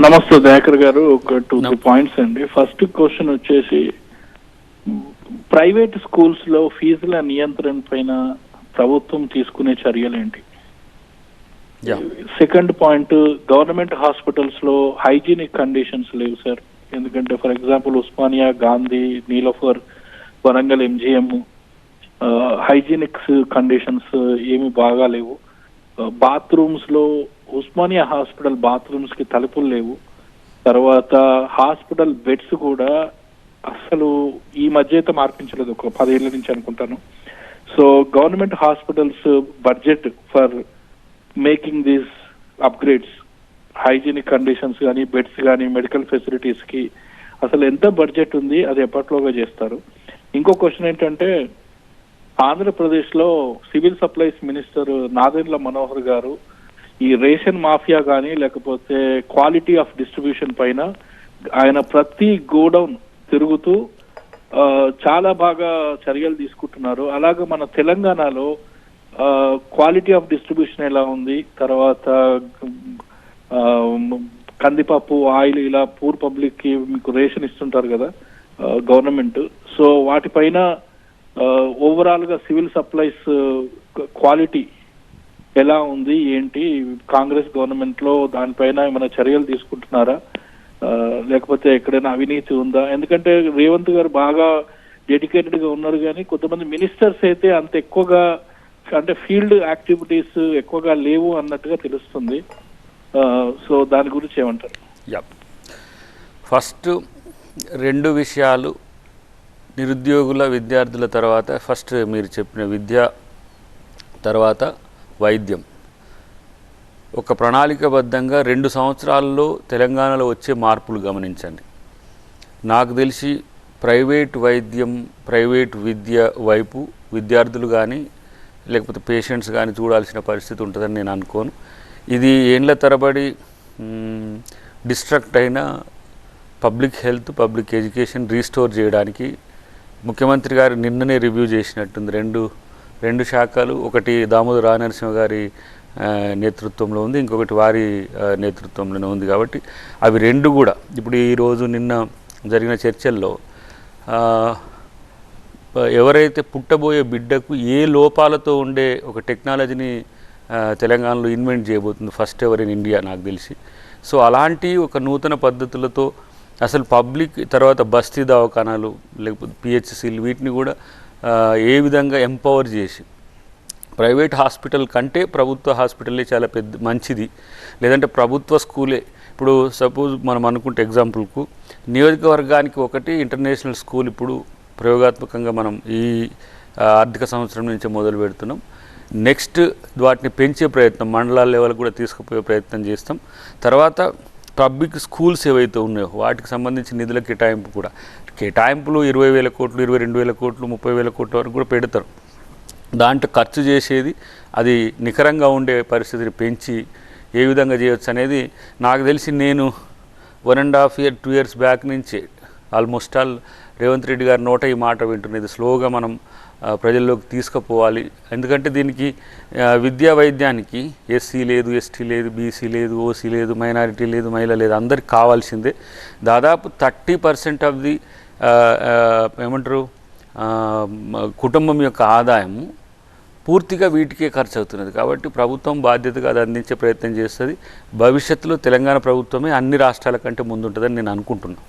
నమస్తే దయాకర్ గారు. ఒక 2-3 పాయింట్స్ అండి. ఫస్ట్ క్వశ్చన్ వచ్చేసి, ప్రైవేట్ స్కూల్స్ లో ఫీజుల నియంత్రణ పైన ప్రభుత్వం తీసుకునే చర్యలు ఏంటి? సెకండ్ పాయింట్, గవర్నమెంట్ హాస్పిటల్స్ లో హైజీనిక్ కండిషన్స్ లేవు సార్. ఎందుకంటే for example Osmania, Gandhi, Niloufer, Warangal MGM హైజీనిక్స్ conditions ఏమి బాగా లేవు. బాత్రూమ్స్ లో ఉస్మానియా హాస్పిటల్ బాత్రూమ్స్ కి తలుపులు లేవు. తర్వాత హాస్పిటల్ బెడ్స్ కూడా అసలు ఈ మధ్య అయితే మార్పించలేదు, ఒక 10 ఏళ్ల నుంచి అనుకుంటాను. So government hospitals budget for making these upgrades, hygienic conditions కానీ, బెడ్స్ కానీ, మెడికల్ ఫెసిలిటీస్ కి అసలు ఎంత బడ్జెట్ ఉంది, అది ఎప్పట్లోగా చేస్తారు? ఇంకో క్వశ్చన్ ఏంటంటే, ఆంధ్రప్రదేశ్ లో civil supplies minister Nadendla Manohar గారు ఈ రేషన్ మాఫియా కానీ లేకపోతే క్వాలిటీ ఆఫ్ డిస్ట్రిబ్యూషన్ పైన ఆయన ప్రతి గోడౌన్ తిరుగుతూ చాలా బాగా చర్యలు తీసుకుంటున్నారు. అలాగే మన తెలంగాణలో క్వాలిటీ ఆఫ్ డిస్ట్రిబ్యూషన్ ఎలా ఉంది, తర్వాత కందిపప్పు, ఆయిల్, ఇలా పూర్ పబ్లిక్ కి మీకు రేషన్ ఇస్తుంటారు కదా గవర్నమెంట్. సో వాటిపైన ఓవరాల్ గా సివిల్ సప్లైస్ క్వాలిటీ ఎలా ఉంది ఏంటి, కాంగ్రెస్ గవర్నమెంట్ లో దానిపైన ఏమైనా చర్యలు తీసుకుంటున్నారా, లేకపోతే ఎక్కడైనా అవినీతి ఉందా? ఎందుకంటే రేవంత్ గారు బాగా డెడికేటెడ్ గా ఉన్నారు, కానీ కొంతమంది మినిస్టర్స్ అయితే అంత ఎక్కువగా, అంటే ఫీల్డ్ యాక్టివిటీస్ ఎక్కువగా లేవు అన్నట్టుగా తెలుస్తుంది. సో దాని గురించి ఏమంటారు? ఫస్ట్ 2 విషయాలు, నిరుద్యోగుల, విద్యార్థుల తర్వాత ఫస్ట్ మీరు చెప్పిన విద్య, తర్వాత వైద్యం. ఒక ప్రణాళికబద్ధంగా 2 సంవత్సరాల్లో తెలంగాణలో వచ్చే మార్పులు గమనించండి. నాకు తెలిసి ప్రైవేట్ వైద్యం, ప్రైవేట్ విద్య వైపు విద్యార్థులు కానీ లేకపోతే పేషెంట్స్ కానీ చూడాల్సిన పరిస్థితి ఉంటుందని నేను అనుకోను. ఇది ఏండ్ల తరబడి డిస్ట్రక్ట్ అయిన public health, public education restore చేయడానికి ముఖ్యమంత్రి గారు నిన్ననే రివ్యూ చేసినట్టుంది. రెండు శాఖలు, ఒకటి దామోదర రాజనరసింహ గారి నేతృత్వంలో ఉంది, ఇంకొకటి వారి నేతృత్వంలోనే ఉంది. కాబట్టి అవి 2 కూడా ఇప్పుడు ఈరోజు నిన్న జరిగిన చర్చల్లో ఎవరైతే పుట్టబోయే బిడ్డకు ఏ లోపాలతో ఉండే ఒక టెక్నాలజీని తెలంగాణలో ఇన్వెంట్ చేయబోతుంది, ఫస్ట్ ఎవర్ ఇన్ ఇండియా నాకు తెలిసి. సో అలాంటి ఒక నూతన పద్ధతులతో అసలు పబ్లిక్, తర్వాత బస్తీ దవాఖానాలు లేకపోతే పిహెచ్సిలు, వీటిని కూడా ఏ విధంగా ఎంపవర్ చేసి, ప్రైవేట్ హాస్పిటల్ కంటే ప్రభుత్వ హాస్పిటలే చాలా మంచిది, లేదంటే ప్రభుత్వ స్కూలే. ఇప్పుడు సపోజ్ మనం అనుకుంటే ఎగ్జాంపుల్కు నియోజకవర్గానికి ఒకటి ఇంటర్నేషనల్ స్కూల్ ఇప్పుడు ప్రయోగాత్మకంగా మనం ఈ ఆర్థిక సంవత్సరం నుంచి మొదలు పెడుతున్నాం. నెక్స్ట్ వాటిని పెంచే ప్రయత్నం, మండలాల లెవెల్ కూడా తీసుకుపోయే ప్రయత్నం చేస్తాం. తర్వాత పబ్లిక్ స్కూల్స్ ఏవైతే ఉన్నాయో వాటికి సంబంధించి నిధుల కేటాయింపులు 20,000 కోట్లు, 22,000 కోట్లు, 30,000 కోట్ల వరకు కూడా పెడతారు. దాంట్లో ఖర్చు చేసేది అది నికరంగా ఉండే పరిస్థితిని పెంచి ఏ విధంగా చేయొచ్చు అనేది నాకు తెలిసి, నేను 1.5 year 2 years బ్యాక్ నుంచి ఆల్మోస్ట్ ఆల్ రేవంత్ రెడ్డి గారి నోట ఈ మాట వింటున్నది. స్లోగా మనం ప్రజల్లోకి తీసుకుపోవాలి. ఎందుకంటే దీనికి విద్యా వైద్యానికి ఎస్సీ లేదు, ఎస్టీ లేదు, బీసీ లేదు, ఓసీ లేదు, మైనారిటీ లేదు, మహిళ లేదు, అందరికి కావాల్సిందే. దాదాపు 30% ఆఫ్ ది ఏమంటారు కుటుంబం యొక్క ఆదాయము పూర్తిగా వీటికే ఖర్చు అవుతున్నది. కాబట్టి ప్రభుత్వం బాధ్యతగా అది అందించే ప్రయత్నం చేస్తుంది. భవిష్యత్తులో తెలంగాణ ప్రభుత్వమే అన్ని రాష్ట్రాల కంటే ముందుంటుందని నేను అనుకుంటున్నాను.